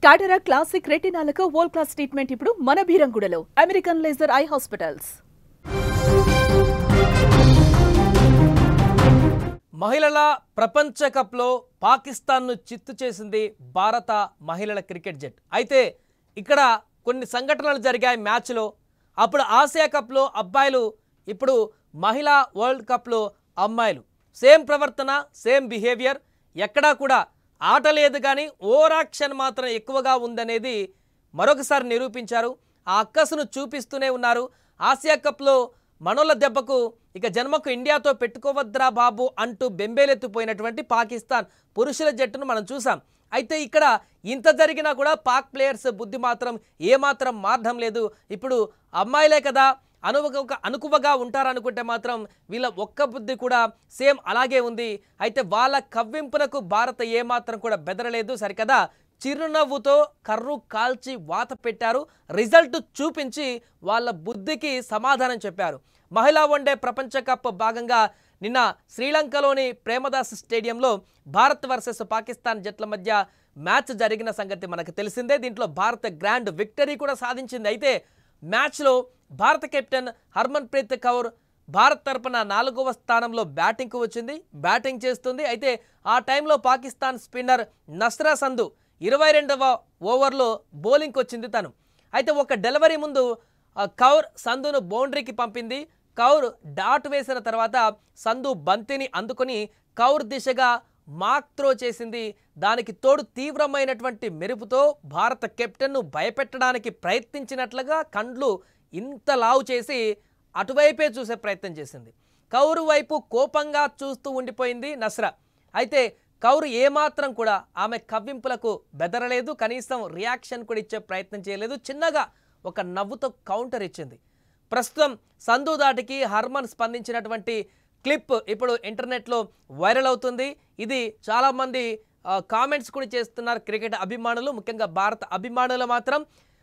Cataract classic రెటినాలకు world class treatment ఇప్పుడు మన బీరంగూడలో అమెరికన్ లేజర్ ఐ హాస్పిటల్స్. మహిళల ప్రపంచ కప్లో పాకిస్తాన్ను చిత్తు చేసింది భారత మహిళల క్రికెట్ జట్టు. అయితే ఇక్కడ కొన్ని సంఘటనలు జరిగాయి మ్యాచ్లో. అప్పుడు ఆసియా కప్లో అబ్బాయిలు, ఇప్పుడు మహిళా వరల్డ్ కప్లో అమ్మాయిలు. సేమ్ ప్రవర్తన, సేమ్ బిహేవియర్, ఎక్కడా కూడా ఆట లేదు కానీ ఓవరాక్షన్ మాత్రం ఎక్కువగా ఉందనేది మరొకసారి నిరూపించారు. ఆ అక్కసును చూపిస్తూనే ఉన్నారు. ఆసియా కప్లో మనోళ్ళ దెబ్బకు ఇక జన్మకు ఇండియాతో పెట్టుకోవద్దురా బాబు అంటూ బెంబేలెత్తిపోయినటువంటి పాకిస్తాన్ పురుషుల జట్టును మనం చూసాం. అయితే ఇక్కడ ఇంత జరిగినా కూడా పాక్ ప్లేయర్స్ బుద్ధి మాత్రం ఏమాత్రం మారడం లేదు. ఇప్పుడు అమ్మాయిలే కదా అనుకువగా ఉంటారనుకుంటే మాత్రం వీళ్ళ ఒక్క బుద్ధి కూడా సేమ్ అలాగే ఉంది. అయితే వాళ్ళ కవ్వింపులకు భారత్ ఏమాత్రం కూడా బెదరలేదు. సరికదా చిరునవ్వుతో కర్రు కాల్చి వాత పెట్టారు. రిజల్ట్ చూపించి వాళ్ళ బుద్ధికి సమాధానం చెప్పారు. మహిళా వన్డే ప్రపంచ కప్ భాగంగా నిన్న శ్రీలంకలోని ప్రేమదాస్ స్టేడియంలో భారత్ వర్సెస్ పాకిస్తాన్ జట్ల మధ్య మ్యాచ్ జరిగిన సంగతి మనకు తెలిసిందే. దీంట్లో భారత్ గ్రాండ్ విక్టరీ కూడా సాధించింది. అయితే మ్యాచ్లో భారత కెప్టెన్ హర్మన్ప్రీత్ కౌర్ భారత్ తరపున 4వ స్థానంలో బ్యాటింగ్కు వచ్చింది, బ్యాటింగ్ చేస్తుంది. అయితే ఆ టైంలో పాకిస్తాన్ స్పిన్నర్ నస్రా సంధు 22వ ఓవర్లో బౌలింగ్కి వచ్చింది తను. అయితే ఒక డెలివరీ ముందు కౌర్ సంధును బౌండరీకి పంపింది. కౌర్ డాట్ వేసిన తర్వాత సంధు బంతిని అందుకొని కౌర్ దిశగా మార్క్ త్రో చేసింది. దానికి తోడు తీవ్రమైనటువంటి మెరుపుతో భారత కెప్టెన్ను భయపెట్టడానికి ప్రయత్నించినట్లుగా కండ్లు ఇంత లావు చేసి అటువైపే చూసే ప్రయత్నం చేసింది. కౌరు వైపు కోపంగా చూస్తూ ఉండిపోయింది నస్రా. అయితే కౌరు ఏమాత్రం కూడా ఆమె కవ్వింపులకు బెదరలేదు, కనీసం రియాక్షన్ కూడా ఇచ్చే ప్రయత్నం చేయలేదు. చిన్నగా ఒక నవ్వుతో కౌంటర్ ఇచ్చింది. ప్రస్తుతం సంధు దాటికి హర్మన్ స్పందించినటువంటి క్లిప్ ఇప్పుడు ఇంటర్నెట్లో వైరల్ అవుతుంది. ఇది చాలామంది కామెంట్స్ కూడా చేస్తున్నారు క్రికెట్ అభిమానులు. ముఖ్యంగా భారత అభిమానులు మాత్రం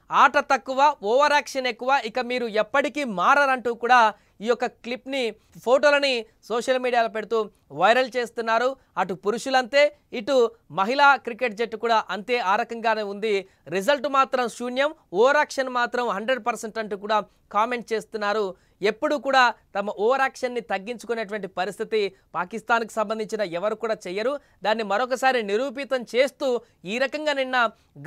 ఆట తక్కువ, ఓవర్ యాక్షన్ ఎక్కువ, ఇక మీరు ఎప్పటికీ మారరంటూ కూడా ఈ యొక్క క్లిప్ని, ఫోటోలని సోషల్ మీడియాలో పెడుతూ వైరల్ చేస్తున్నారు. అటు పురుషులంతే, ఇటు మహిళా క్రికెట్ జట్టు కూడా అంతే ఆ రకంగానే ఉంది. రిజల్ట్ మాత్రం శూన్యం, ఓవర్ యాక్షన్ మాత్రం 100% అంటూ కూడా కామెంట్ చేస్తున్నారు. ఎప్పుడు కూడా తమ ఓవర్ యాక్షన్ని తగ్గించుకునేటువంటి పరిస్థితి పాకిస్తాన్కి సంబంధించిన ఎవరు కూడా చెయ్యరు. దాన్ని మరొకసారి నిరూపితం చేస్తూ ఈ రకంగా నిన్న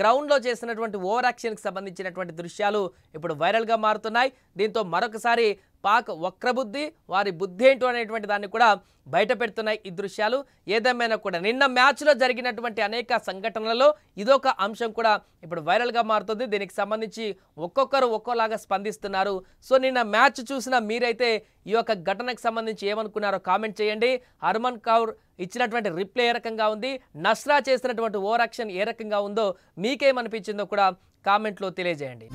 గ్రౌండ్లో చేసినటువంటి ఓవర్ యాక్షన్కి సంబంధించినటువంటి దృశ్యాలు ఇప్పుడు వైరల్గా మారుతున్నాయి. దీంతో మరొకసారి పాక్ వక్రబుద్ధి, వారి బుద్ధి ఏంటో అనేటువంటి దాన్ని కూడా బయట పెడుతున్నాయి ఈ దృశ్యాలు. ఏదేమైనా కూడా నిన్న మ్యాచ్లో జరిగినటువంటి అనేక సంఘటనలలో ఇదొక అంశం కూడా ఇప్పుడు వైరల్గా మారుతుంది. దీనికి సంబంధించి ఒక్కొక్కరు ఒక్కోలాగా స్పందిస్తున్నారు. సో నిన్న మ్యాచ్ చూసిన మీరైతే ఈ యొక్క ఘటనకు సంబంధించి ఏమనుకున్నారో కామెంట్ చేయండి. హర్మన్ కౌర్ ఇచ్చినటువంటి రిప్లై ఏ రకంగా ఉంది, నస్రా చేసినటువంటి ఓవర్ యాక్షన్ ఏ రకంగా ఉందో మీకేమనిపించిందో కూడా కామెంట్లో తెలియజేయండి.